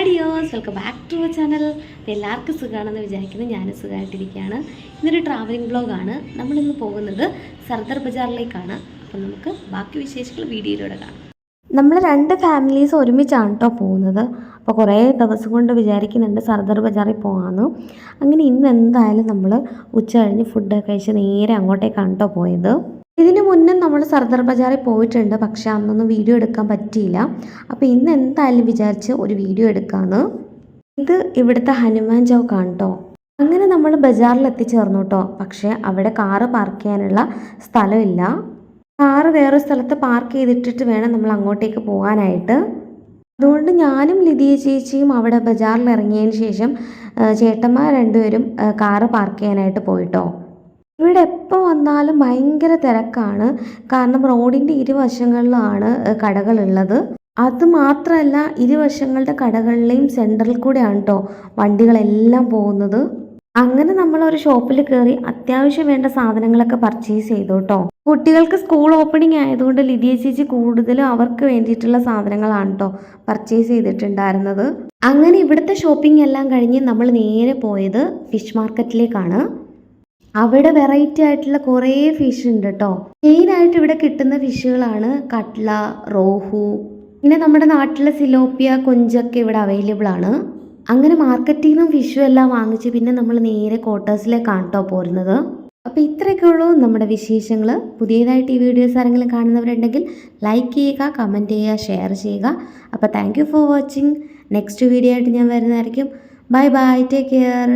Hi dears, welcome back to our channel. എല്ലാവർക്കും സുഖമാണെന്ന് വിചാരിക്കുന്നു. ഞാനും സുഖമായിട്ടിരിക്കുകയാണ്. ഇന്നൊരു ട്രാവലിംഗ് വ്ളോഗാണ്. നമ്മളിന്ന് പോകുന്നത് സർദാർ ബജാറിലേക്കാണ്. അപ്പം നമുക്ക് ബാക്കി വിശേഷങ്ങൾ വീഡിയോയിലൂടെ കാണാം. നമ്മൾ 2 ഫാമിലീസ് ഒരുമിച്ചാണ് കേട്ടോ പോകുന്നത്. അപ്പോൾ കുറേ ദിവസം കൊണ്ട് വിചാരിക്കുന്നുണ്ട് സർദാർ ബജാറിൽ പോകാമെന്ന്. അങ്ങനെ ഇന്ന് എന്തായാലും നമ്മൾ ഉച്ച കഴിഞ്ഞ് ഫുഡൊക്കെ കഴിച്ച് നേരെ അങ്ങോട്ടേക്കാണ് കേട്ടോ പോയത്. ഇതിന് മുന്നേ നമ്മൾ സർദാർ ബജാറിൽ പോയിട്ടുണ്ട്, പക്ഷെ അന്നൊന്നും വീഡിയോ എടുക്കാൻ പറ്റിയില്ല. അപ്പോൾ ഇന്ന് എന്തായാലും വിചാരിച്ച് ഒരു വീഡിയോ എടുക്കാമെന്ന്. ഇത് ഇവിടുത്തെ ഹനുമാൻ ചൗക്കാണ് കേട്ടോ. അങ്ങനെ നമ്മൾ ബജാറിൽ എത്തിച്ചേർന്നു കേട്ടോ. പക്ഷേ അവിടെ കാറ് പാർക്ക് ചെയ്യാനുള്ള സ്ഥലമില്ല. കാറ് വേറെ സ്ഥലത്ത് പാർക്ക് ചെയ്തിട്ടിട്ട് വേണം നമ്മൾ അങ്ങോട്ടേക്ക് പോകാനായിട്ട്. അതുകൊണ്ട് ഞാനും ലിതിയ ചേച്ചിയും അവിടെ ബജാറിൽ ഇറങ്ങിയതിന് ശേഷം ചേട്ടന്മാർ രണ്ടുപേരും കാറ് പാർക്ക് ചെയ്യാനായിട്ട് പോയിട്ടോ. ഇവിടെ എപ്പോൾ വന്നാലും ഭയങ്കര തിരക്കാണ്. കാരണം റോഡിൻ്റെ ഇരുവശങ്ങളിലാണ് കടകളുള്ളത്. അതുമാത്രമല്ല, ഇരുവശങ്ങളുടെ കടകളിലെയും സെൻറ്ററിൽ കൂടെയാണ് കേട്ടോ വണ്ടികളെല്ലാം പോകുന്നത്. അങ്ങനെ നമ്മളൊരു ഷോപ്പിൽ കയറി അത്യാവശ്യം വേണ്ട സാധനങ്ങളൊക്കെ പർച്ചേസ് ചെയ്തു കേട്ടോ. കുട്ടികൾക്ക് സ്കൂൾ ഓപ്പണിംഗ് ആയതുകൊണ്ട് ലിതിയ ചേച്ചി കൂടുതലും അവർക്ക് വേണ്ടിയിട്ടുള്ള സാധനങ്ങളാണ് കേട്ടോ പർച്ചേസ് ചെയ്തിട്ടുണ്ടായിരുന്നത്. അങ്ങനെ ഇവിടുത്തെ ഷോപ്പിംഗ് എല്ലാം കഴിഞ്ഞ് നമ്മൾ നേരെ പോയത് ഫിഷ് മാർക്കറ്റിലേക്കാണ്. അവിടെ വെറൈറ്റി ആയിട്ടുള്ള കുറേ ഫിഷ് ഉണ്ട് കേട്ടോ. മെയിനായിട്ട് ഇവിടെ കിട്ടുന്ന ഫിഷുകളാണ് കട്ട്ല, റോഹു, പിന്നെ നമ്മുടെ നാട്ടിലെ സിലോപ്പിയ, കൊഞ്ചൊക്കെ ഇവിടെ അവൈലബിൾ ആണ്. അങ്ങനെ മാർക്കറ്റിൽ നിന്നും ഫിഷും എല്ലാം വാങ്ങിച്ച് പിന്നെ നമ്മൾ നേരെ ക്വാർട്ടേഴ്സിലേക്കാണ് കേട്ടോ പോരുന്നത്. അപ്പോൾ ഇത്രയൊക്കെ ഉള്ളൂ നമ്മുടെ വിശേഷങ്ങൾ. പുതിയതായിട്ട് ഈ വീഡിയോസ് ആരെങ്കിലും കാണുന്നവരുണ്ടെങ്കിൽ ലൈക്ക് ചെയ്യുക, കമൻറ്റ് ചെയ്യുക, ഷെയർ ചെയ്യുക. അപ്പോൾ thank you for watching. Next video ആയിട്ട് ഞാൻ വരുന്നതായിരിക്കും. Bye bye, take care.